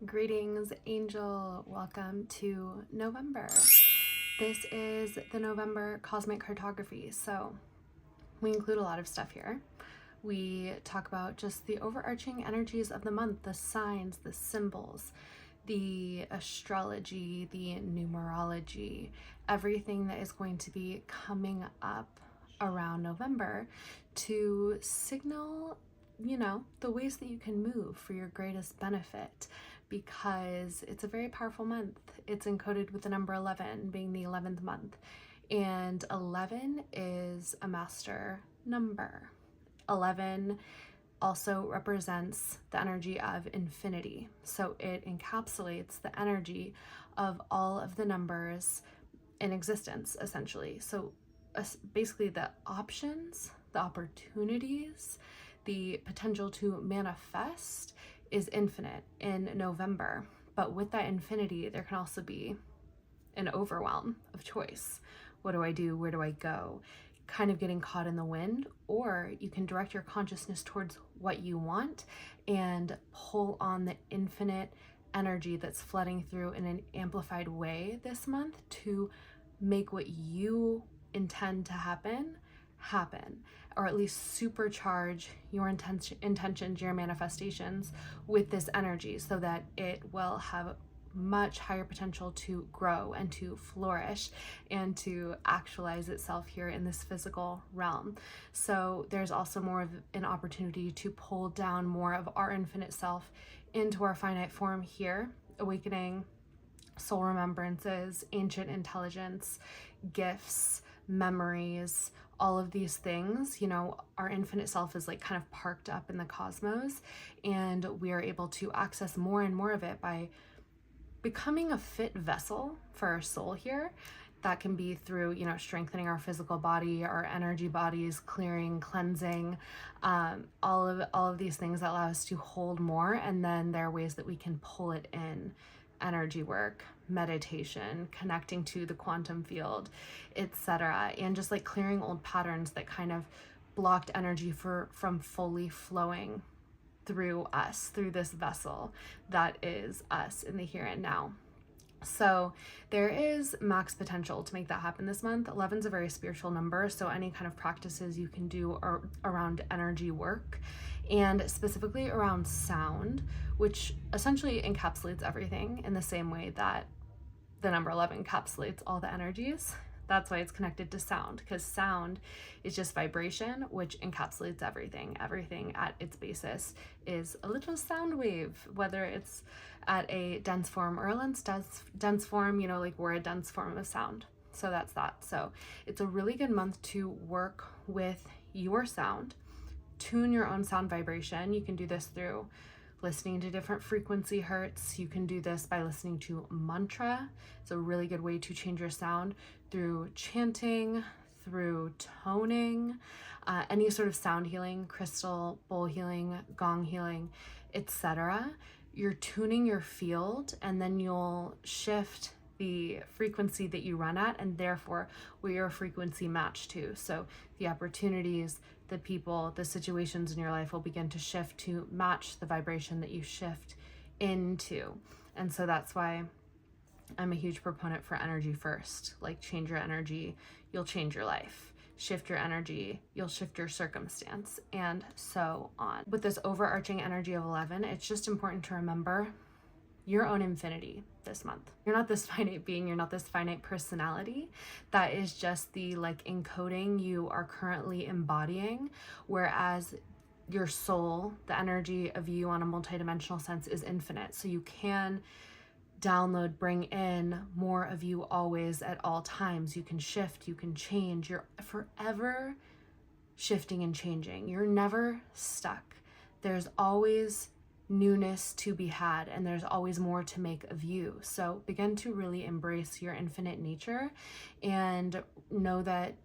Greetings, Angel. Welcome to November. This is the November Cosmic Cartography. So we include a lot of stuff here. We talk about just the overarching energies of the month, the signs, the symbols, the astrology, the numerology, everything that is going to be coming up around November to signal, the ways that you can move for your greatest benefit, because it's a very powerful month. It's encoded with the number 11 being the 11th month, and 11 is a master number. 11 also represents the energy of infinity, so it encapsulates the energy of all of the numbers in existence, essentially. So basically the options, the opportunities, the potential to manifest is infinite in November. But with that infinity, there can also be an overwhelm of choice. What do I do? Where do I go? Kind of getting caught in the wind. Or you can direct your consciousness towards what you want and pull on the infinite energy that's flooding through in an amplified way this month to make what you intend to happen, or at least supercharge your intentions, your manifestations with this energy so that it will have much higher potential to grow and to flourish and to actualize itself here in this physical realm. So there's also more of an opportunity to pull down more of our infinite self into our finite form here, awakening soul remembrances, ancient intelligence, gifts, memories, all of these things. Our infinite self is like kind of parked up in the cosmos, and we are able to access more and more of it by becoming a fit vessel for our soul here. That can be through, strengthening our physical body, our energy bodies, clearing, cleansing, all of these things that allow us to hold more. And then there are ways that we can pull it in: energy work, meditation, connecting to the quantum field, etc. And just like clearing old patterns that kind of blocked energy from fully flowing through us, through this vessel that is us in the here and now. So there is max potential to make that happen this month. 11 is a very spiritual number, so any kind of practices you can do around energy work, and specifically around sound, which essentially encapsulates everything in the same way that the number 11 encapsulates all the energies. That's why it's connected to sound, because sound is just vibration, which encapsulates everything. Everything at its basis is a little sound wave, whether it's at a dense form or a less dense form, like we're a dense form of sound. So that's that. So it's a really good month to work with your sound, tune your own sound vibration. You can do this through listening to different frequency hertz. You can do this by listening to mantra. It's a really good way to change your sound through chanting, through toning, any sort of sound healing, crystal, bowl healing, gong healing, etc. You're tuning your field, and then you'll shift the frequency that you run at, and therefore where your frequency match to. So the opportunities, the people, the situations in your life will begin to shift to match the vibration that you shift into. And so that's why I'm a huge proponent for energy first. Like, change your energy, you'll change your life. Shift your energy, you'll shift your circumstance, and so on. With this overarching energy of 11, it's just important to remember your own infinity this month. You're not this finite being, you're not this finite personality. That is just the encoding you are currently embodying, whereas your soul, the energy of you on a multidimensional sense, is infinite. So you can download, bring in more of you always at all times. You can shift, you can change. You're forever shifting and changing. You're never stuck. There's always newness to be had, and there's always more to make of you. So begin to really embrace your infinite nature and know that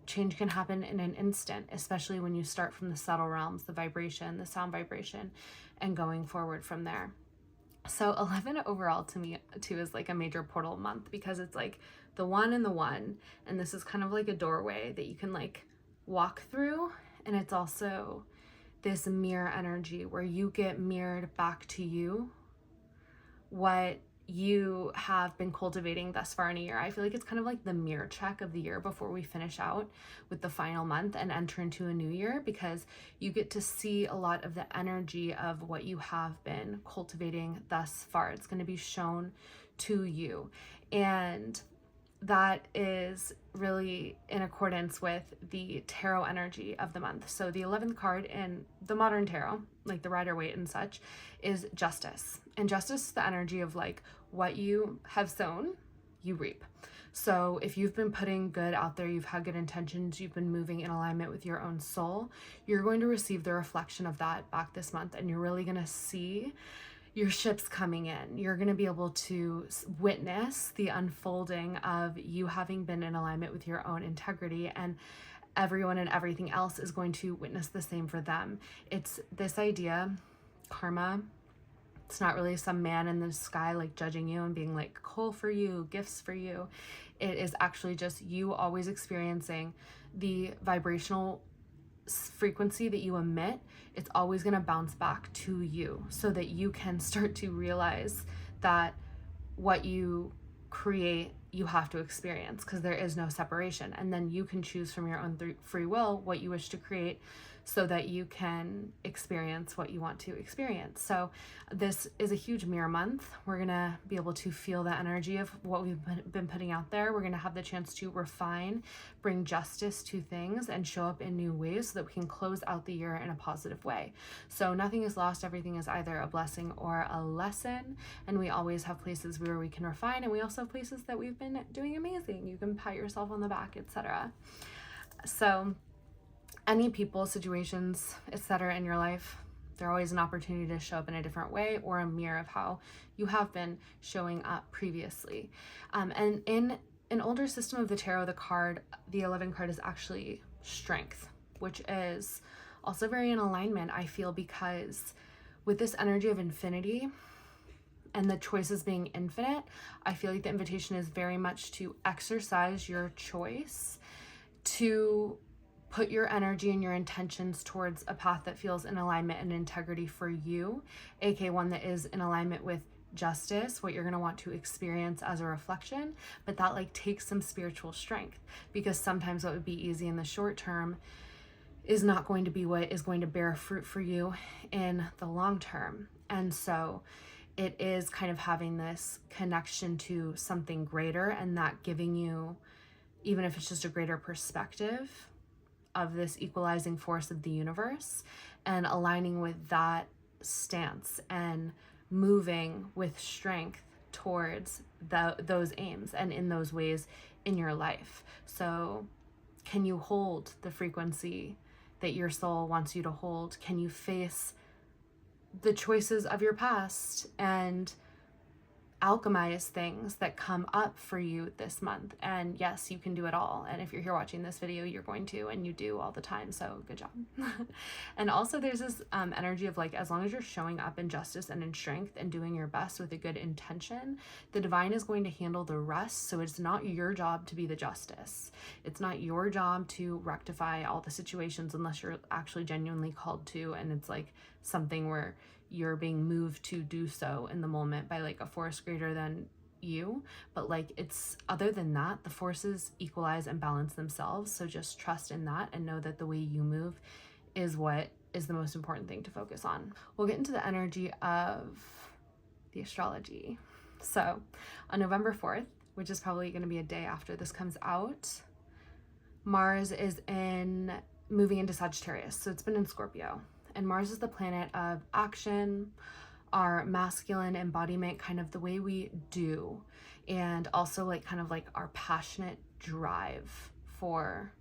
change can happen in an instant, especially when you start from the subtle realms, the vibration, the sound vibration, and going forward from there. So 11 overall to me too is like a major portal month, because it's like the one and the one, and this is kind of like a doorway that you can walk through, and it's also this mirror energy where you get mirrored back to you what you have been cultivating thus far in a year. I feel like it's kind of like the mirror check of the year before we finish out with the final month and enter into a new year, because you get to see a lot of the energy of what you have been cultivating thus far. It's going to be shown to you, and that is really in accordance with the tarot energy of the month. So the 11th card in the modern tarot, like the Rider-Waite and such, is Justice. And Justice is the energy of like what you have sown, you reap. So if you've been putting good out there, you've had good intentions, you've been moving in alignment with your own soul, you're going to receive the reflection of that back this month, and you're really going to see your ships coming in. You're going to be able to witness the unfolding of you having been in alignment with your own integrity, and everyone and everything else is going to witness the same for them. It's this idea, karma. It's not really some man in the sky like judging you and being like, coal for you, gifts for you. It is actually just you always experiencing the vibrational frequency that you emit. It's always going to bounce back to you, so that you can start to realize that what you create, you have to experience, because there is no separation. And then you can choose from your own free will what you wish to create, so that you can experience what you want to experience. So this is a huge mirror month. We're gonna be able to feel the energy of what we've been putting out there. We're gonna have the chance to refine, bring justice to things, and show up in new ways so that we can close out the year in a positive way. So nothing is lost. Everything is either a blessing or a lesson. And we always have places where we can refine, and we also have places that we've been doing amazing. You can pat yourself on the back, etc. So any people, situations, etc. in your life, they're always an opportunity to show up in a different way, or a mirror of how you have been showing up previously. And in an older system of the tarot, the 11 card is actually Strength, which is also very in alignment, I feel, because with this energy of infinity and the choices being infinite, I feel like the invitation is very much to exercise your choice, to put your energy and your intentions towards a path that feels in alignment and integrity for you, aka one that is in alignment with justice, what you're going to want to experience as a reflection. But that like takes some spiritual strength, because sometimes what would be easy in the short term is not going to be what is going to bear fruit for you in the long term. And so it is kind of having this connection to something greater, and that giving you, even if it's just a greater perspective of this equalizing force of the universe, and aligning with that stance and moving with strength towards those aims and in those ways in your life. So can you hold the frequency that your soul wants you to hold? Can you face the choices of your past and alchemize things that come up for you this month? And yes, you can do it all. And if you're here watching this video, you're going to, and you do all the time. So good job. And also there's this energy of like, as long as you're showing up in justice and in strength and doing your best with a good intention, the divine is going to handle the rest. So it's not your job to be the justice. It's not your job to rectify all the situations unless you're actually genuinely called to. And it's like something where you're being moved to do so in the moment by like a force greater than you. But like, it's, other than that, the forces equalize and balance themselves. So just trust in that and know that the way you move is what is the most important thing to focus on. We'll get into the energy of the astrology. So on November 4th, which is probably going to be a day after this comes out, Mars is moving into Sagittarius. So it's been in Scorpio. And Mars is the planet of action, our masculine embodiment, kind of the way we do, and also like kind of like our passionate drive for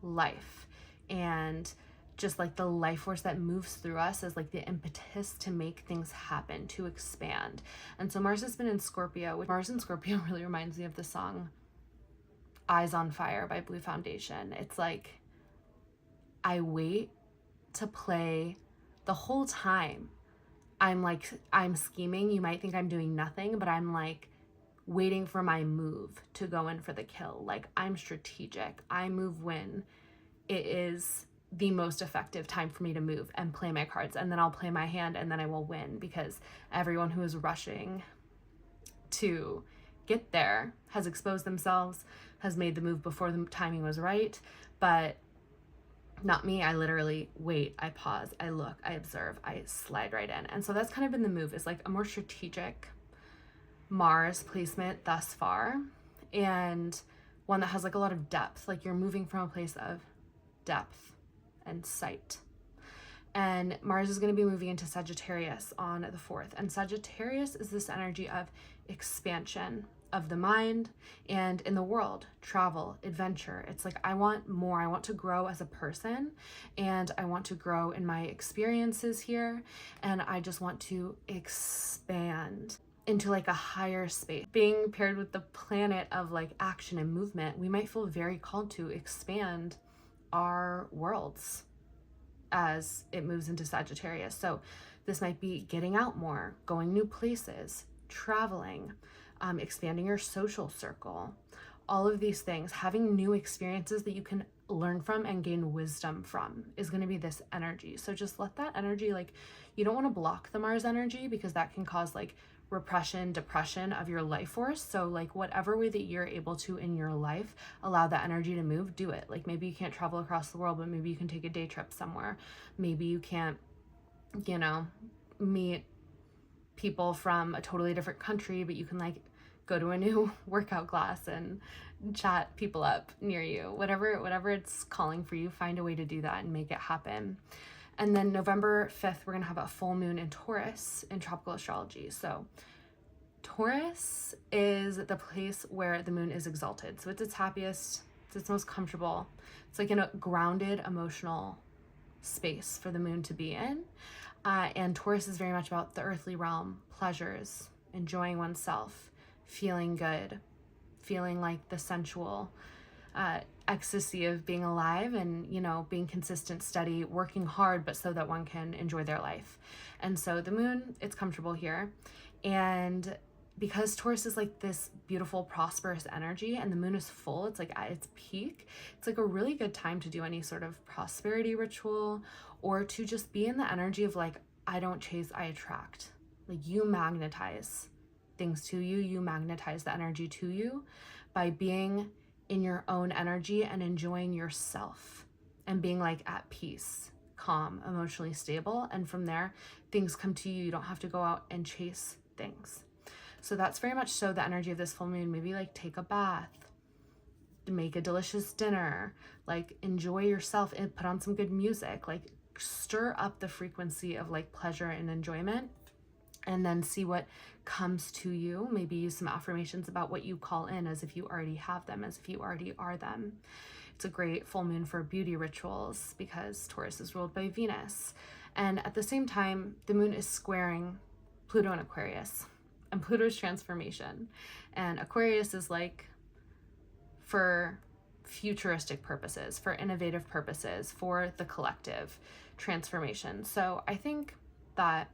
life, and just like the life force that moves through us as like the impetus to make things happen, to expand. And so Mars has been in Scorpio, which Mars in Scorpio really reminds me of the song Eyes on Fire by Blue Foundation. It's like, I wait to play the whole time. I'm scheming. You might think I'm doing nothing, but I'm like waiting for my move to go in for the kill. Like, I'm strategic. I move when it is the most effective time for me to move and play my cards, and then I'll play my hand, and then I will win, because everyone who is rushing to get there, has exposed themselves, has made the move before the timing was right. But not me. I literally wait, I pause, I look, I observe, I slide right in. And so that's kind of been the move, is like a more strategic Mars placement thus far, and one that has like a lot of depth. Like you're moving from a place of depth and sight. And Mars is going to be moving into Sagittarius on the 4th. And Sagittarius is this energy of expansion of the mind and in the world, travel, adventure. It's like, I want more. I want to grow as a person, and I want to grow in my experiences here. And I just want to expand into like a higher space. Being paired with the planet of like action and movement, we might feel very called to expand our worlds as it moves into Sagittarius. So this might be getting out more, going new places, traveling, expanding your social circle, all of these things, having new experiences that you can learn from and gain wisdom from is going to be this energy. So just let that energy, like, you don't want to block the Mars energy, because that can cause like repression, depression of your life force. So like whatever way that you're able to in your life, allow that energy to move, do it. Like maybe you can't travel across the world, but maybe you can take a day trip somewhere. Maybe you can't, you know, meet people from a totally different country, but you can like go to a new workout class and chat people up near you. Whatever it's calling for you, find a way to do that and make it happen. And then November 5th, we're going to have a full moon in Taurus in tropical astrology. So Taurus is the place where the moon is exalted. So it's its happiest, it's its most comfortable. It's like in a grounded emotional space for the moon to be in. And Taurus is very much about the earthly realm, pleasures, enjoying oneself, feeling good, feeling like the sensual ecstasy of being alive, and, you know, being consistent, steady, working hard, but so that one can enjoy their life. And so the moon, it's comfortable here. And because Taurus is like this beautiful, prosperous energy, and the moon is full, it's like at its peak, it's like a really good time to do any sort of prosperity ritual, or to just be in the energy of like, I don't chase, I attract. Like you magnetize things to you, you magnetize the energy to you by being in your own energy and enjoying yourself and being like at peace, calm, emotionally stable. And from there, things come to you. You don't have to go out and chase things. So that's very much so the energy of this full moon. Maybe like take a bath, make a delicious dinner, like enjoy yourself and put on some good music, like stir up the frequency of like pleasure and enjoyment, and then see what comes to you. Maybe use some affirmations about what you call in, as if you already have them, as if you already are them. It's a great full moon for beauty rituals because Taurus is ruled by Venus. And at the same time, the moon is squaring Pluto in Aquarius, and Pluto's transformation. And Aquarius is like for futuristic purposes, for innovative purposes, for the collective transformation. So I think that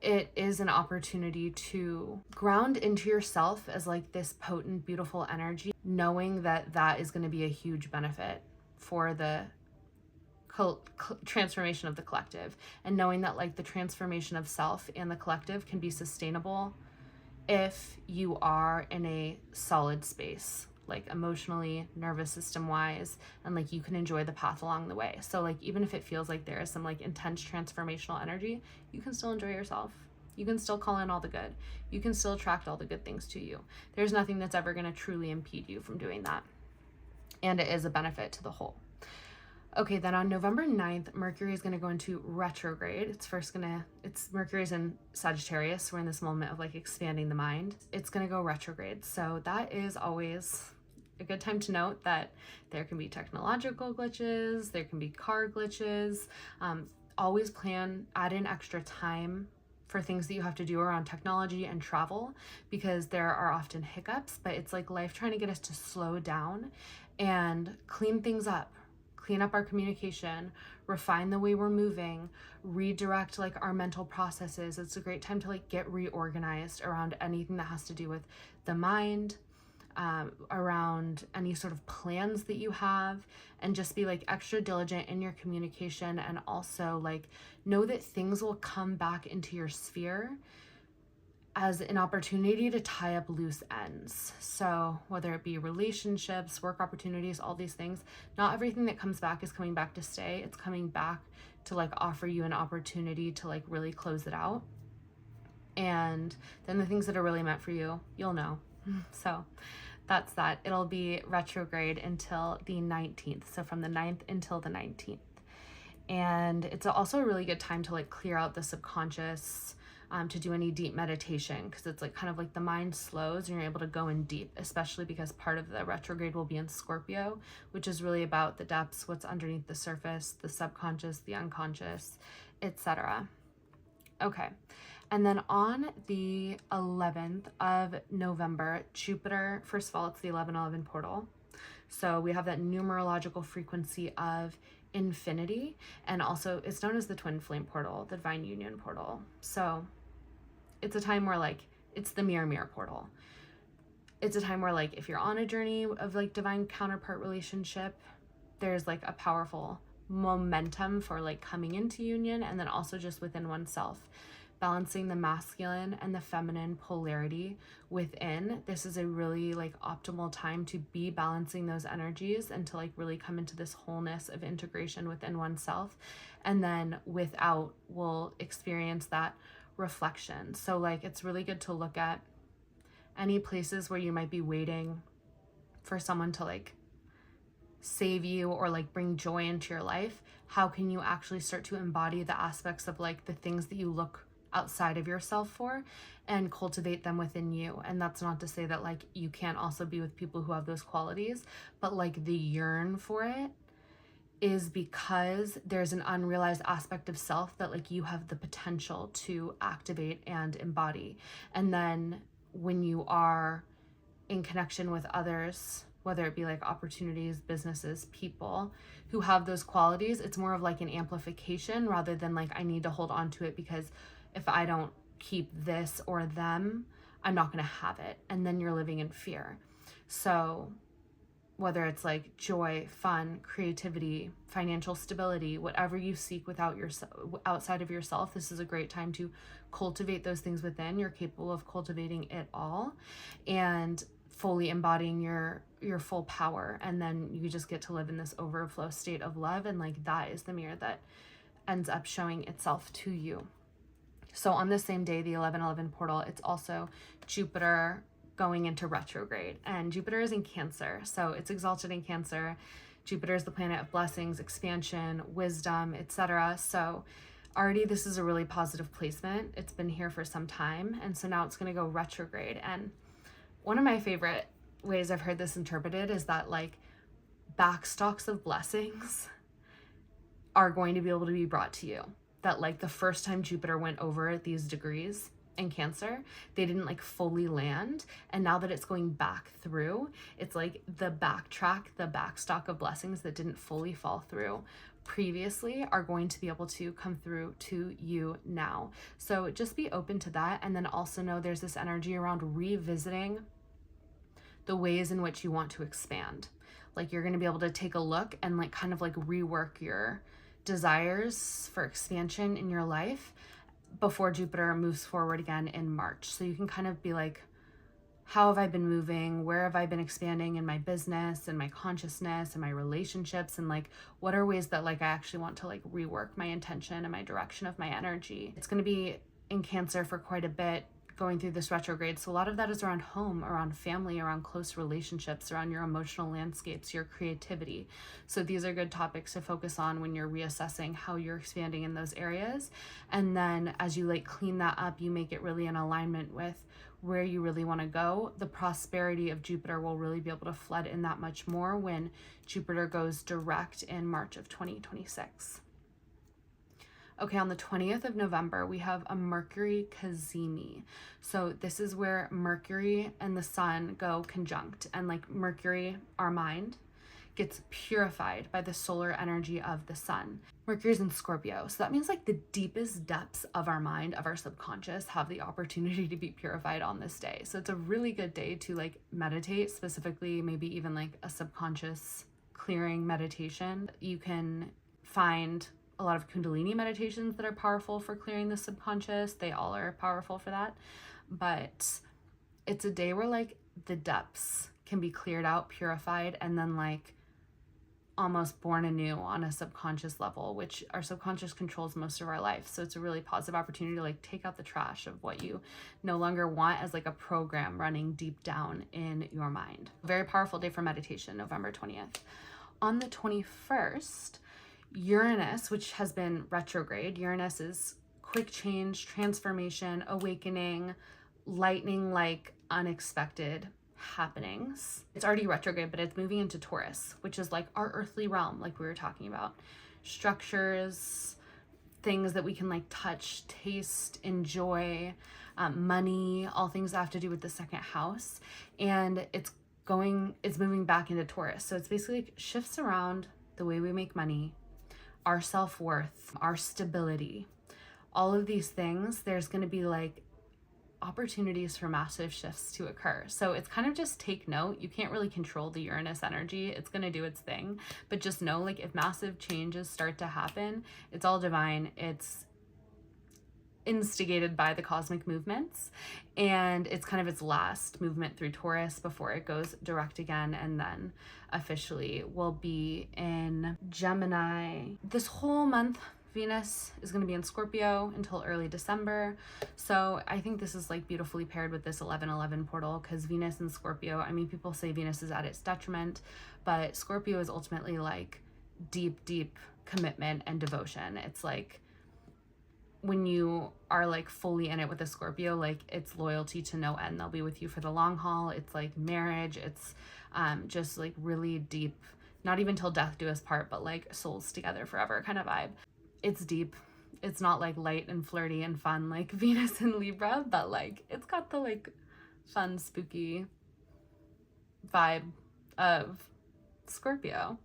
it is an opportunity to ground into yourself as like this potent, beautiful energy, knowing that that is going to be a huge benefit for the transformation of the collective, and knowing that like the transformation of self and the collective can be sustainable if you are in a solid space, like emotionally, nervous system wise, and like you can enjoy the path along the way. So like even if it feels like there is some like intense transformational energy, you can still enjoy yourself. You can still call in all the good. You can still attract all the good things to you. There's nothing that's ever going to truly impede you from doing that. And it is a benefit to the whole. Okay, then on November 9th, Mercury is going to go into retrograde. It's Mercury's in Sagittarius. We're in this moment of like expanding the mind. It's going to go retrograde. So that is always a good time to note that there can be technological glitches, there can be car glitches. Always add in extra time for things that you have to do around technology and travel, because there are often hiccups, but it's like life trying to get us to slow down and clean things up. Clean up our communication, refine the way we're moving, redirect like our mental processes. It's a great time to like get reorganized around anything that has to do with the mind, around any sort of plans that you have, and just be like extra diligent in your communication, and also like know that things will come back into your sphere as an opportunity to tie up loose ends. So whether it be relationships, work opportunities, all these things, not everything that comes back is coming back to stay. It's coming back to like offer you an opportunity to like really close it out. And then the things that are really meant for you, you'll know. So that's that. It'll be retrograde until the 19th. So from the 9th until the 19th. And it's also a really good time to like clear out the subconscious, to do any deep meditation, because it's like kind of like the mind slows and you're able to go in deep, especially because part of the retrograde will be in Scorpio, which is really about the depths, what's underneath the surface, the subconscious, the unconscious, etc. Okay. And then on the 11th of November, Jupiter, first of all, it's the 1111 portal. So we have that numerological frequency of infinity, and also it's known as the twin flame portal, the divine union portal. So it's a time where like it's the mirror portal. It's a time where like if you're on a journey of like divine counterpart relationship, there's like a powerful momentum for like coming into union, and then also just within oneself, balancing the masculine and the feminine polarity within. This is a really like optimal time to be balancing those energies and to like really come into this wholeness of integration within oneself. And then without, we'll experience that reflection. So like it's really good to look at any places where you might be waiting for someone to like save you or like bring joy into your life. How can you actually start to embody the aspects of like the things that you look outside of yourself for and cultivate them within you? And that's not to say that like you can't also be with people who have those qualities, but like the yearn for it is because there's an unrealized aspect of self that like you have the potential to activate and embody. And then when you are in connection with others, whether it be like opportunities, businesses, people who have those qualities, it's more of like an amplification rather than like I need to hold on to it because if I don't keep this or them, I'm not going to have it. And then you're living in fear. So whether it's like joy, fun, creativity, financial stability, whatever you seek without outside of yourself, this is a great time to cultivate those things within. You're capable of cultivating it all and fully embodying your full power. And then you just get to live in this overflow state of love. And like that is the mirror that ends up showing itself to you. So on the same day, the 1111 portal, it's also Jupiter going into retrograde, and Jupiter is in Cancer. So it's exalted in Cancer. Jupiter is the planet of blessings, expansion, wisdom, etc. So already this is a really positive placement. It's been here for some time. And so now it's going to go retrograde. And one of my favorite ways I've heard this interpreted is that like backstocks of blessings are going to be able to be brought to you. That like the first time Jupiter went over these degrees in Cancer, they didn't like fully land. And now that it's going back through, it's like the backstock of blessings that didn't fully fall through previously are going to be able to come through to you now. So just be open to that. And then also know there's this energy around revisiting the ways in which you want to expand. Like you're going to be able to take a look and like kind of like rework your desires for expansion in your life before Jupiter moves forward again in March. So you can kind of be like, how have I been moving? Where have I been expanding in my business and my consciousness and my relationships? And like, what are ways that like I actually want to like rework my intention and my direction of my energy? It's going to be in Cancer for quite a bit, going through this retrograde. So a lot of that is around home, around family, around close relationships, around your emotional landscapes, your creativity. So these are good topics to focus on when you're reassessing how you're expanding in those areas. And then as you like clean that up, you make it really in alignment with where you really want to go. The prosperity of Jupiter will really be able to flood in that much more when Jupiter goes direct in March of 2026. Okay, on the 20th of November, we have a Mercury cazimi. So this is where Mercury and the sun go conjunct. And like Mercury, our mind, gets purified by the solar energy of the sun. Mercury's in Scorpio. So that means like the deepest depths of our mind, of our subconscious, have the opportunity to be purified on this day. So it's a really good day to like meditate, specifically maybe even like a subconscious clearing meditation. You can find a lot of Kundalini meditations that are powerful for clearing the subconscious. They all are powerful for that. but it's a day where like the depths can be cleared out, purified, and then like almost born anew on a subconscious level, which our subconscious controls most of our life. So it's a really positive opportunity to like take out the trash of what you no longer want as like a program running deep down in your mind. Very powerful day for meditation, November 20th. On the 21st, Uranus, which has been retrograde, Uranus is quick change, transformation, awakening, lightning like unexpected happenings. It's already retrograde, but it's moving into Taurus, which is like our earthly realm, like we were talking about. Structures, things that we can like touch, taste, enjoy, money, all things that have to do with the second house. And it's moving back into Taurus. So it's basically like shifts around the way we make money, our self-worth, our stability, all of these things. There's going to be like opportunities for massive shifts to occur. So it's kind of just take note. You can't really control the Uranus energy. It's going to do its thing, but just know like if massive changes start to happen, it's all divine. It's instigated by the cosmic movements, and it's kind of its last movement through Taurus before it goes direct again, and then officially will be in Gemini. This whole month Venus is going to be in Scorpio until early December. So I think this is like beautifully paired with this 1111 portal, because Venus and Scorpio, I mean, people say Venus is at its detriment, but Scorpio is ultimately like deep commitment and devotion. It's like when you are like fully in it with a Scorpio, like it's loyalty to no end. They'll be with you for the long haul. It's like marriage. It's just like really deep, not even till death do us part, but like souls together forever kind of vibe. It's deep. It's not like light and flirty and fun like Venus and Libra, but like it's got the like fun, spooky vibe of Scorpio.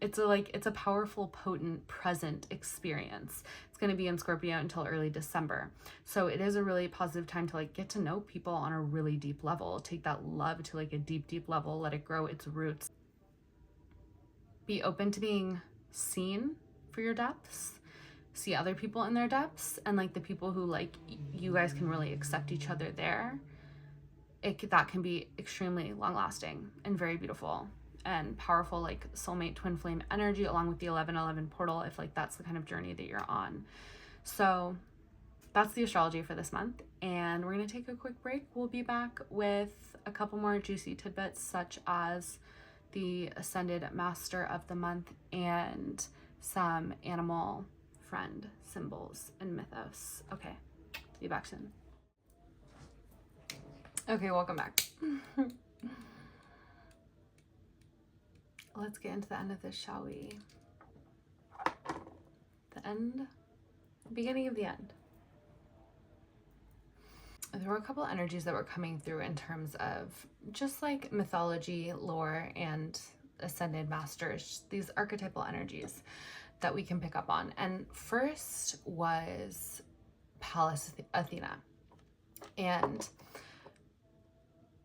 It's a powerful, potent, present experience. It's going to be in Scorpio until early December. So it is a really positive time to like get to know people on a really deep level. Take that love to like a deep level, let it grow its roots. Be open to being seen for your depths. See other people in their depths, and like the people who like you guys can really accept each other there. That can be extremely long lasting and very beautiful and powerful, like soulmate twin flame energy, along with the 1111 portal, if like that's the kind of journey that you're on. So that's the astrology for this month, and we're going to take a quick break. We'll be back with a couple more juicy tidbits, such as the ascended master of the month and some animal friend symbols and mythos. Okay, be back soon. Okay, welcome back. Let's get into the end of this, shall we? The end, beginning of the end. There were a couple of energies that were coming through in terms of just like mythology, lore, and ascended masters, these archetypal energies that we can pick up on. And first was Pallas Athena. And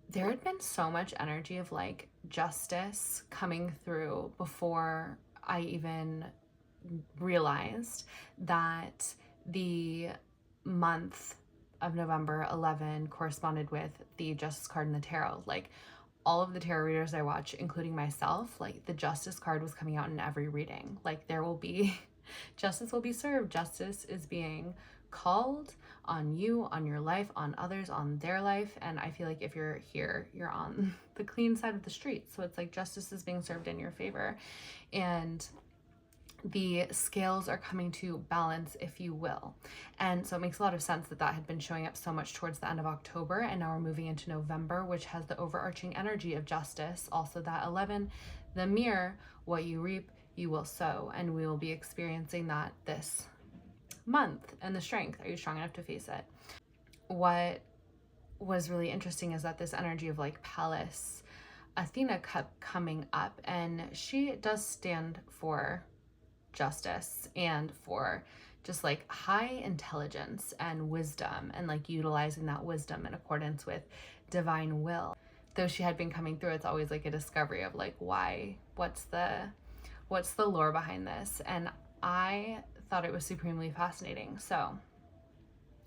there had been so much energy of like justice coming through before I even realized that the month of November 11 corresponded with the justice card in the tarot. Like all of the tarot readers I watch, including myself, like the justice card was coming out in every reading. Like there will be justice will be served. Justice is being called on you, on your life, on others, on their life. And I feel like if you're here, you're on the clean side of the street. So it's like justice is being served in your favor. And the scales are coming to balance, if you will. And so it makes a lot of sense that that had been showing up so much towards the end of October, and now we're moving into November, which has the overarching energy of justice. Also that 11, the mirror, what you reap, you will sow. And we will be experiencing that this month. And the strength, are you strong enough to face it? What was really interesting is that this energy of like Pallas Athena kept coming up, and she does stand for justice and for just like high intelligence and wisdom, and like utilizing that wisdom in accordance with divine will. Though she had been coming through, it's always like a discovery of like why, what's the lore behind this. And I thought it was supremely fascinating. So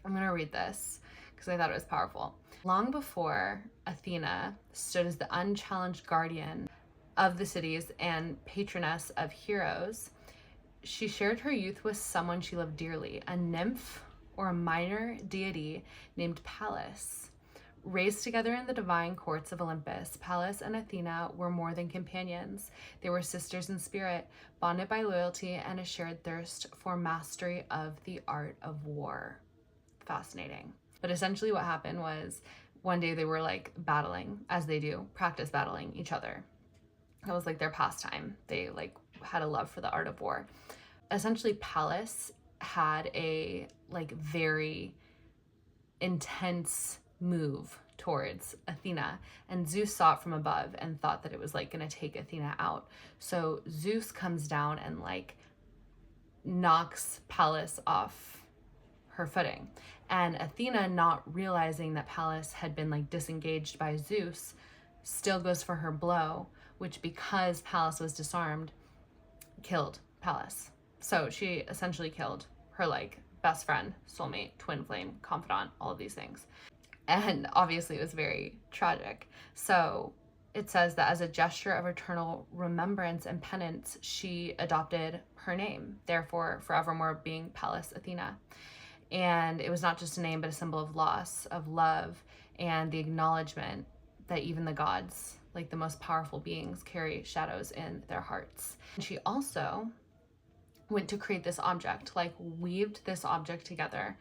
I'm gonna read this because I thought it was powerful. Long before Athena stood as the unchallenged guardian of the cities and patroness of heroes, she shared her youth with someone she loved dearly, a nymph or a minor deity named Pallas. Raised together in the divine courts of Olympus, Pallas and Athena were more than companions. They were sisters in spirit, bonded by loyalty and a shared thirst for mastery of the art of war. Fascinating. But essentially what happened was one day they were like battling, as they do, practice battling each other. That was like their pastime. They like had a love for the art of war. Essentially, Pallas had a like very intense move towards Athena, and Zeus saw it from above and thought that it was like gonna take Athena out. So Zeus comes down and like knocks Pallas off her footing, and Athena, not realizing that Pallas had been like disengaged by Zeus, still goes for her blow, which, because Pallas was disarmed, killed Pallas. So she essentially killed her like best friend, soulmate, twin flame, confidant, all of these things. And obviously it was very tragic. So it says that as a gesture of eternal remembrance and penance, she adopted her name, therefore forevermore being Pallas Athena. And it was not just a name, but a symbol of loss, of love, and the acknowledgement that even the gods, like the most powerful beings, carry shadows in their hearts. And she also went to create this object, like weaved this object together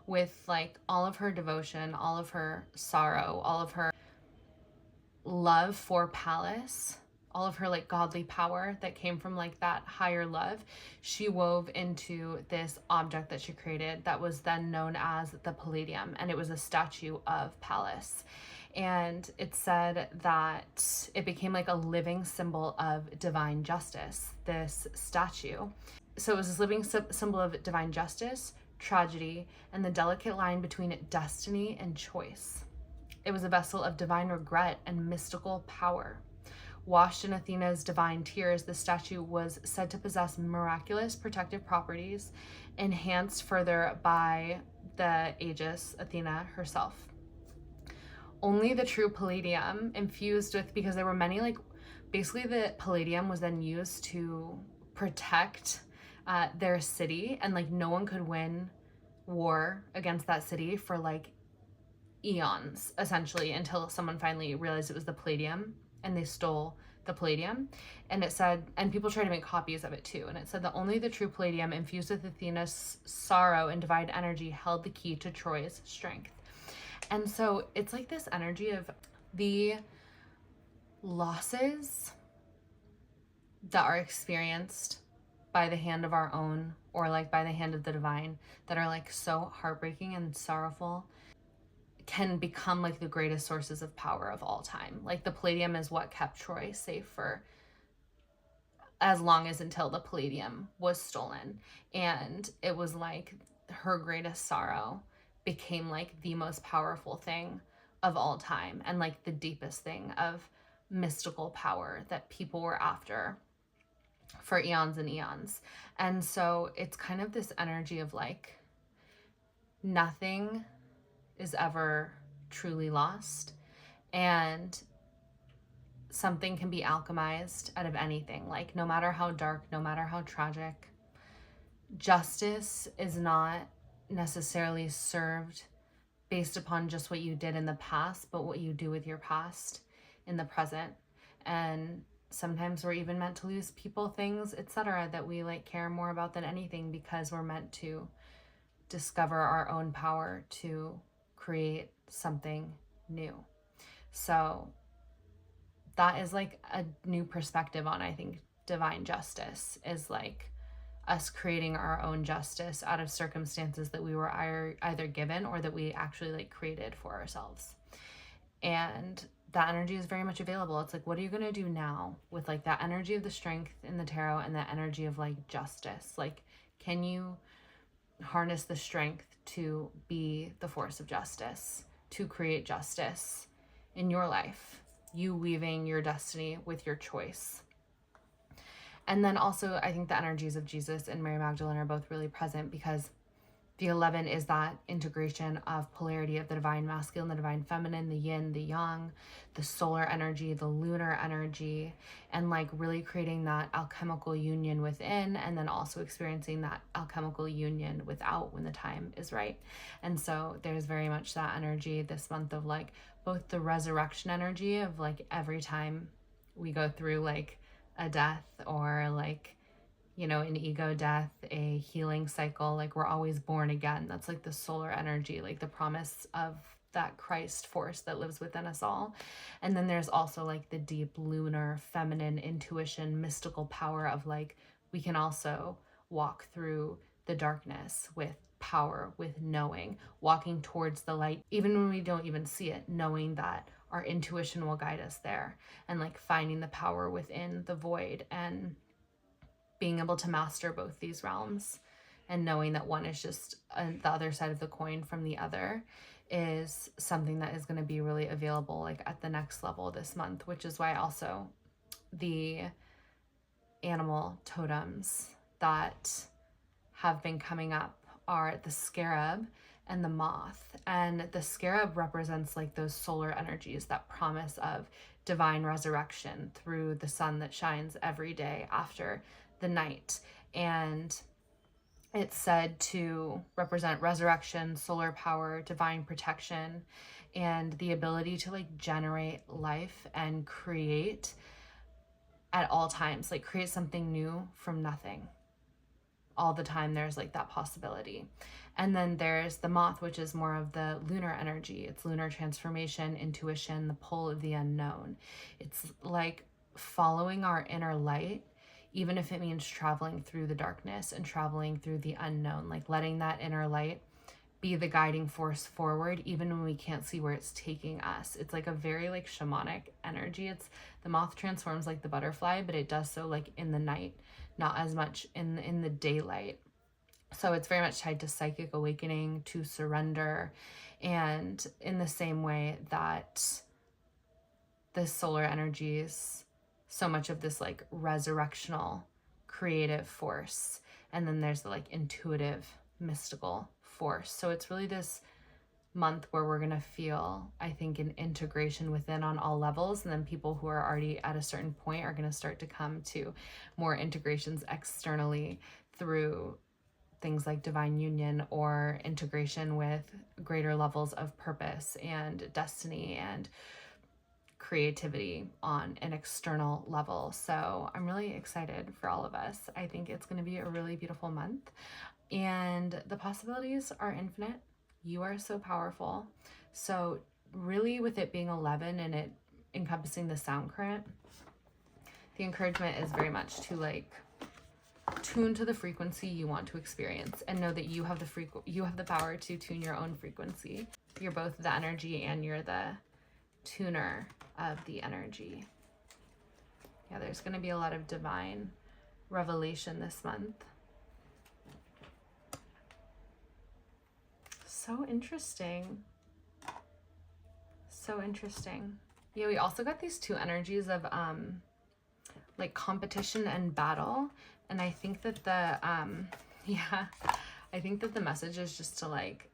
with like all of her devotion, all of her sorrow, all of her love for Pallas, all of her like godly power that came from like that higher love. She wove into this object that she created that was then known as the Palladium, and it was a statue of Pallas. And it said that it became like a living symbol of divine justice, this statue. So it was this living symbol of divine justice, tragedy, and the delicate line between destiny and choice. It was a vessel of divine regret and mystical power. Washed in Athena's divine tears, the statue was said to possess miraculous protective properties, enhanced further by the Aegis, Athena herself. Only the true palladium infused with, because there were many, like, basically the palladium was then used to protect their city, and like no one could win war against that city for like eons, essentially, until someone finally realized it was the palladium and they stole the palladium. And it said, and people try to make copies of it too, and it said that only the true palladium infused with Athena's sorrow and divine energy held the key to Troy's strength. And so it's like this energy of the losses that are experienced by the hand of our own, or like by the hand of the divine, that are like so heartbreaking and sorrowful, can become like the greatest sources of power of all time. Like the palladium is what kept Troy safe for as long as until the palladium was stolen. And it was like her greatest sorrow became like the most powerful thing of all time, and like the deepest thing of mystical power that people were after for eons and eons. And so it's kind of this energy of like nothing is ever truly lost, and something can be alchemized out of anything. Like no matter how dark, no matter how tragic, justice is not necessarily served based upon just what you did in the past, but what you do with your past in the present. And sometimes we're even meant to lose people, things, etc., that we like care more about than anything, because we're meant to discover our own power to create something new. So that is like a new perspective on, I think, divine justice, is like us creating our own justice out of circumstances that we were either given or that we actually like created for ourselves. And that energy is very much available. It's like, what are you going to do now with like that energy of the strength in the tarot and that energy of like justice? Like, can you harness the strength to be the force of justice, to create justice in your life, you weaving your destiny with your choice? And then also, I think the energies of Jesus and Mary Magdalene are both really present, because The 11 is that integration of polarity of the divine masculine, the divine feminine, the yin, the yang, the solar energy, the lunar energy, and like really creating that alchemical union within, and then also experiencing that alchemical union without when the time is right. And so there's very much that energy this month of like both the resurrection energy of like every time we go through like a death or like, you know, an ego death, a healing cycle, like we're always born again. That's like the solar energy, like the promise of that Christ force that lives within us all. And then there's also like the deep lunar feminine intuition, mystical power of like, we can also walk through the darkness with power, with knowing, walking towards the light, even when we don't even see it, knowing that our intuition will guide us there, and like finding the power within the void, and being able to master both these realms, and knowing that one is just the other side of the coin from the other is something that is going to be really available like at the next level this month, which is why also the animal totems that have been coming up are the scarab and the moth. And the scarab represents like those solar energies, that promise of divine resurrection through the sun that shines every day after the night. And it's said to represent resurrection, solar power, divine protection, and the ability to like generate life and create at all times, like create something new from nothing. All the time there's like that possibility. And then there's the moth, which is more of the lunar energy. It's lunar transformation, intuition, the pull of the unknown. It's like following our inner light, even if it means traveling through the darkness and traveling through the unknown, like letting that inner light be the guiding force forward, even when we can't see where it's taking us. It's like a very like shamanic energy. It's the moth transforms like the butterfly, but it does so like in the night, not as much in the daylight. So it's very much tied to psychic awakening, to surrender, and in the same way that the solar energies, so much of this like resurrectional creative force, and then there's the like intuitive mystical force. So it's really this month where we're going to feel, I think, an integration within on all levels, and then people who are already at a certain point are going to start to come to more integrations externally through things like divine union or integration with greater levels of purpose and destiny and creativity on an external level. So I'm really excited for all of us. I think it's going to be a really beautiful month, and the possibilities are infinite. You are so powerful. So really, with it being 11 and it encompassing the sound current, the encouragement is very much to like tune to the frequency you want to experience, and know that you have the power to tune your own frequency. You're both the energy and you're the tuner of the energy. Yeah, there's going to be a lot of divine revelation this month. So interesting. So interesting. Yeah, we also got these two energies of like competition and battle. And I think that the I think that the message is just to like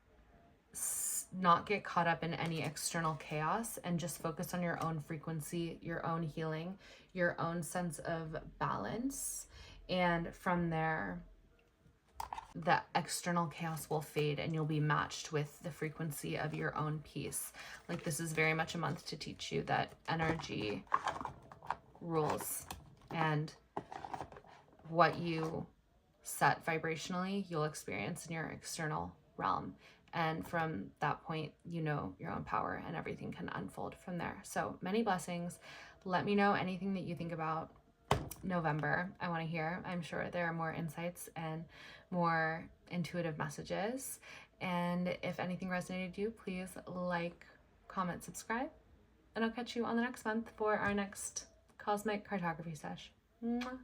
not get caught up in any external chaos and just focus on your own frequency, your own healing, your own sense of balance. And from there, the external chaos will fade and you'll be matched with the frequency of your own peace. Like, this is very much a month to teach you that energy rules, and what you set vibrationally, you'll experience in your external realm. And from that point, you know your own power, and everything can unfold from there. So many blessings. Let me know anything that you think about November. I want to hear. I'm sure there are more insights and more intuitive messages. And if anything resonated with you, please like, comment, subscribe. And I'll catch you on the next month for our next cosmic cartography sesh. Mwah.